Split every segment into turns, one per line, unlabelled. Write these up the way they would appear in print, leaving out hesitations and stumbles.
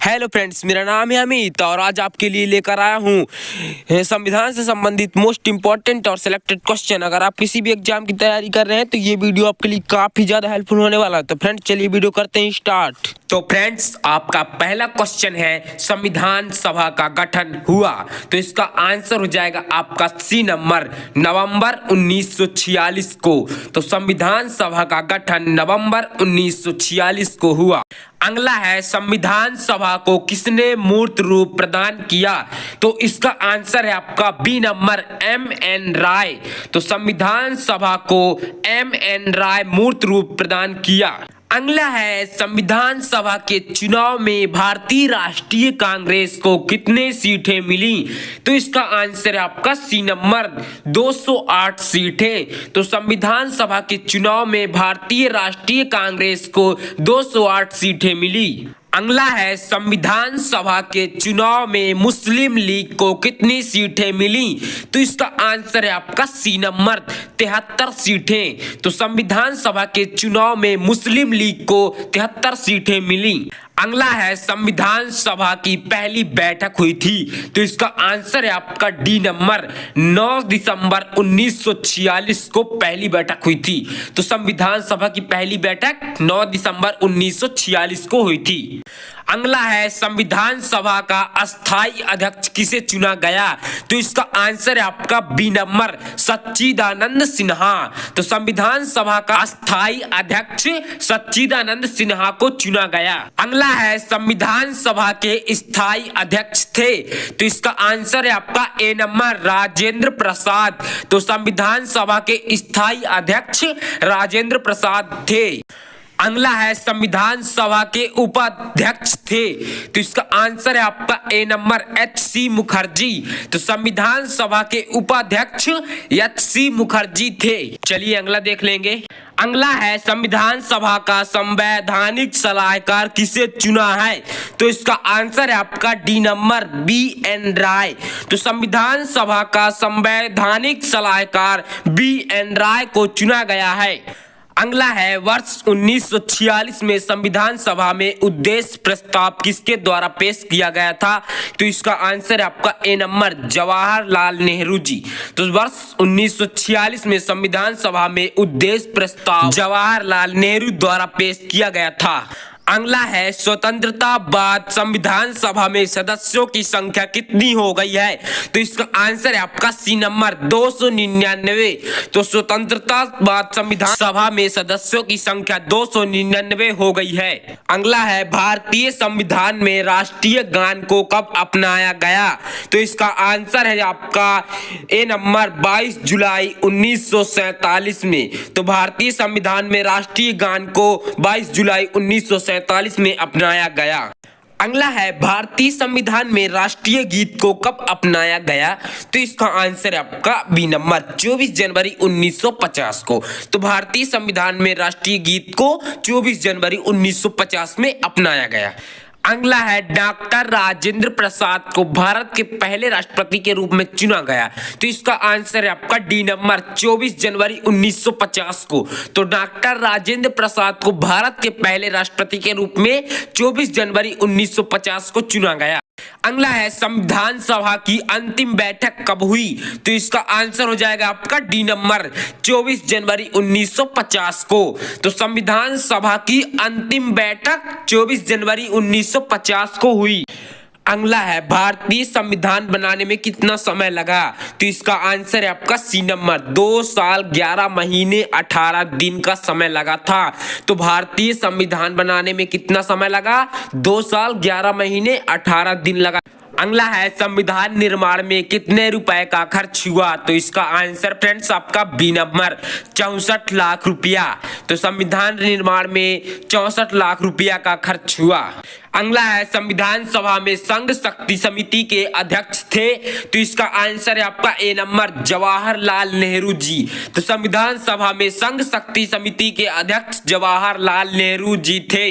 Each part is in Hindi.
हेलो फ्रेंड्स, मेरा नाम है अमित और आज आपके लिए लेकर आया हूँ संविधान से संबंधित मोस्ट इंपॉर्टेंट और सिलेक्टेड क्वेश्चन। अगर आप किसी भी एग्जाम की तैयारी कर रहे हैं तो ये वीडियो आपके लिए काफी ज्यादा हेल्पफुल होने वाला है। तो फ्रेंड्स चलिए वीडियो करते हैं स्टार्ट। तो फ्रेंड्स आपका पहला क्वेश्चन है, संविधान सभा का गठन हुआ? तो इसका आंसर हो जाएगा आपका सी नंबर, नवंबर 1946 को। तो संविधान सभा का गठन नवंबर 1946 को हुआ। अगला है, संविधान सभा को किसने मूर्त रूप प्रदान किया? तो इसका आंसर है आपका बी नंबर, एम.एन. राय। तो संविधान सभा को एम.एन. राय मूर्त रूप प्रदान किया। अगला है, संविधान सभा के चुनाव में भारतीय राष्ट्रीय कांग्रेस को कितने सीटें मिली? तो इसका आंसर है आपका सी नंबर, 208 सीटें। तो संविधान सभा के चुनाव में भारतीय राष्ट्रीय कांग्रेस को 208 सीटें मिली। अगला है, संविधान सभा के चुनाव में मुस्लिम लीग को कितनी सीटें मिली? तो इसका आंसर है आपका सी नंबर, 73 सीटें। तो संविधान सभा के चुनाव में मुस्लिम लीग को 73 सीटें मिली। अगला है, संविधान सभा की पहली बैठक हुई थी? तो इसका आंसर है आपका डी नंबर, 9 दिसंबर 1946 को पहली बैठक हुई थी। तो संविधान सभा की पहली बैठक 9 दिसंबर 1946 को हुई थी। अगला है, संविधान सभा का अस्थाई अध्यक्ष किसे चुना गया? तो इसका आंसर है आपका बी नंबर, सच्चिदानंद सिन्हा। तो संविधान सभा का अस्थाई अध्यक्ष सच्चिदानंद सिन्हा को चुना गया। अगला है, संविधान सभा के स्थायी अध्यक्ष थे? तो इसका आंसर है आपका ए नंबर, राजेंद्र प्रसाद। तो संविधान सभा के स्थायी अध्यक्ष राजेंद्र प्रसाद थे। अगला है, संविधान सभा के उपाध्यक्ष थे? तो इसका आंसर है आपका ए नंबर, एच.सी. मुखर्जी। तो संविधान सभा के उपाध्यक्ष एच.सी. मुखर्जी थे। चलिए अगला देख लेंगे। अगला है, संविधान सभा का संवैधानिक सलाहकार किसे चुना है? तो इसका आंसर है आपका डी नंबर, बी.एन. राय। तो संविधान सभा का संवैधानिक सलाहकार बी.एन. राय को चुना गया है। अगला है, वर्ष 1946 में संविधान सभा में उद्देश्य प्रस्ताव किसके द्वारा पेश किया गया था? तो इसका आंसर है आपका ए नंबर, जवाहरलाल नेहरू जी। तो वर्ष 1946 में संविधान सभा में उद्देश्य प्रस्ताव जवाहरलाल नेहरू द्वारा पेश किया गया था। अगला है, स्वतंत्रता बाद संविधान सभा में सदस्यों की संख्या कितनी हो गई है? तो इसका आंसर है आपका सी नंबर, 299। तो स्वतंत्रता बाद संविधान सभा में सदस्यों की संख्या 299 हो गई है। अगला है, भारतीय संविधान में राष्ट्रीय गान को कब अपनाया गया? तो इसका आंसर है आपका ए नंबर, 22 जुलाई 1947 में। तो भारतीय संविधान में राष्ट्रीय गान को 22 जुलाई 1947 में अपनाया गया। अगला है, भारतीय संविधान में राष्ट्रीय गीत को कब अपनाया गया? तो इसका आंसर है आपका बी नंबर, 24 जनवरी 1950 को। तो भारतीय संविधान में राष्ट्रीय गीत को 24 जनवरी 1950 में अपनाया गया। अगला है, डॉक्टर राजेंद्र प्रसाद को भारत के पहले राष्ट्रपति के रूप में चुना गया। तो इसका आंसर है आपका डी नंबर, 24 जनवरी 1950 को। तो डॉक्टर राजेंद्र प्रसाद को भारत के पहले राष्ट्रपति के रूप में 24 जनवरी 1950 को चुना गया। अगला है, संविधान सभा की अंतिम बैठक कब हुई? तो इसका आंसर हो जाएगा आपका डी नंबर, 24 जनवरी 1950 को। तो संविधान सभा की अंतिम बैठक 24 जनवरी 1950 को हुई। अगला है, भारतीय संविधान बनाने में कितना समय लगा? तो इसका आंसर है आपका सी नंबर, 2 साल 11 महीने 18 दिन का समय लगा था। तो भारतीय संविधान बनाने में कितना समय लगा? 2 साल 11 महीने 18 दिन लगा। अगला है, संविधान निर्माण में कितने रुपए का खर्च हुआ? तो इसका आंसर फ्रेंड्स आपका बी नंबर, 64 लाख रुपया। तो संविधान निर्माण में 64 लाख रुपया का खर्च हुआ। अगला है, संविधान सभा में संघ शक्ति समिति के अध्यक्ष थे? तो इसका आंसर है आपका ए नंबर, जवाहरलाल नेहरू जी। तो संविधान सभा में संघ शक्ति समिति के अध्यक्ष जवाहरलाल नेहरू जी थे।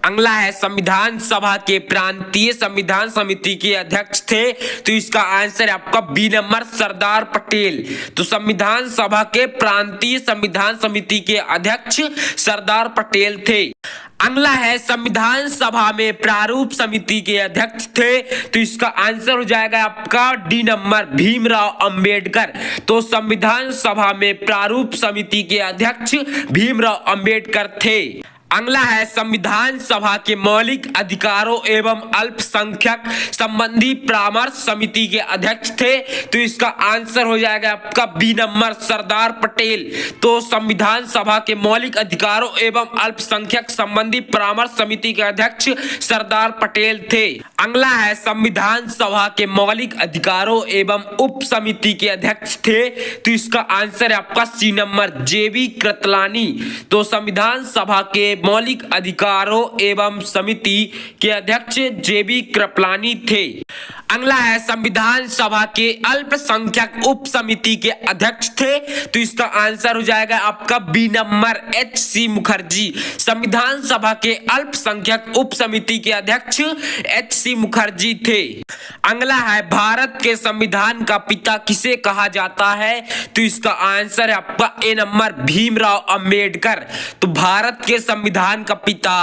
अगला है, संविधान सभा के प्रांतीय संविधान समिति के अध्यक्ष थे? तो इसका आंसर है आपका बी नंबर, सरदार पटेल। तो संविधान सभा के प्रांतीय संविधान समिति के अध्यक्ष सरदार पटेल थे। अगला है संविधान सभा में प्रारूप समिति के अध्यक्ष थे, तो इसका आंसर हो जाएगा आपका डी नंबर भीमराव अंबेडकर। तो संविधान सभा में प्रारूप समिति के अध्यक्ष भीमराव अंबेडकर थे। अगला है संविधान सभा के मौलिक अधिकारों एवं अल्पसंख्यक संबंधी परामर्श समिति के अध्यक्ष थे, तो इसका आंसर हो जाएगा आपका बी नंबर सरदार पटेल। तो संविधान सभा के मौलिक अधिकारों एवं अल्पसंख्यक संबंधी परामर्श समिति के अध्यक्ष सरदार पटेल थे। अगला है संविधान सभा के मौलिक अधिकारों एवं उप समिति के अध्यक्ष थे, तो इसका आंसर है आपका सी नंबर जेबी कृपलानी। तो संविधान सभा के मौलिक अधिकारों एवं समिति के अध्यक्ष जेबी कृपलानी थे। अगला है संविधान सभा के अल्पसंख्यक उप समिति के अध्यक्ष थे, तो इसका आंसर हो जाएगा आपका B number H C Mukherjee. संविधान सभा के अल्पसंख्यक उप समिति के अध्यक्ष एच सी मुखर्जी थे। अगला है भारत के संविधान का पिता किसे कहा जाता है, तो इसका आंसर है आपका ए नंबर भीमराव अंबेडकर। तो भारत के संविधान का पिता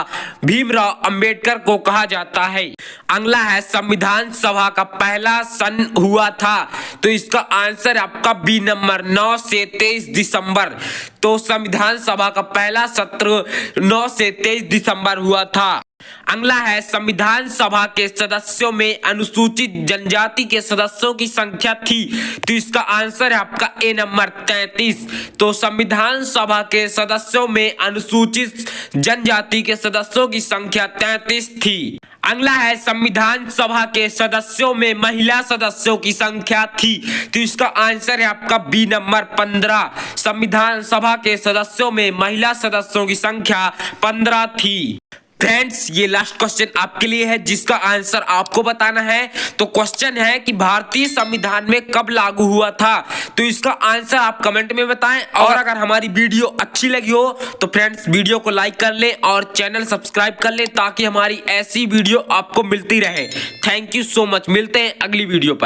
भीमराव अंबेडकर को कहा जाता है। अगला है संविधान सभा का पहला सन हुआ था, तो इसका आंसर आपका बी नंबर 9 से 23 दिसंबर। तो संविधान सभा का पहला सत्र 9 से 23 दिसंबर हुआ था। अगला है संविधान सभा के सदस्यों में अनुसूचित जनजाति के सदस्यों की संख्या थी, तो इसका आंसर है आपका ए नंबर 33। तो संविधान सभा के सदस्यों में अनुसूचित जनजाति के सदस्यों की संख्या 33 थी। अगला है संविधान सभा के सदस्यों में महिला सदस्यों की संख्या थी, तो इसका आंसर है आपका बी नंबर 15। संविधान सभा के सदस्यों में महिला सदस्यों की संख्या 15 थी। फ्रेंड्स, ये लास्ट क्वेश्चन आपके लिए है जिसका आंसर आपको बताना है। तो क्वेश्चन है कि भारतीय संविधान में कब लागू हुआ था, तो इसका आंसर आप कमेंट में बताएं। और अगर हमारी वीडियो अच्छी लगी हो तो फ्रेंड्स वीडियो को लाइक कर लें और चैनल सब्सक्राइब कर लें ताकि हमारी ऐसी वीडियो आपको मिलती रहे। थैंक यू सो मच, मिलते हैं अगली वीडियो पर।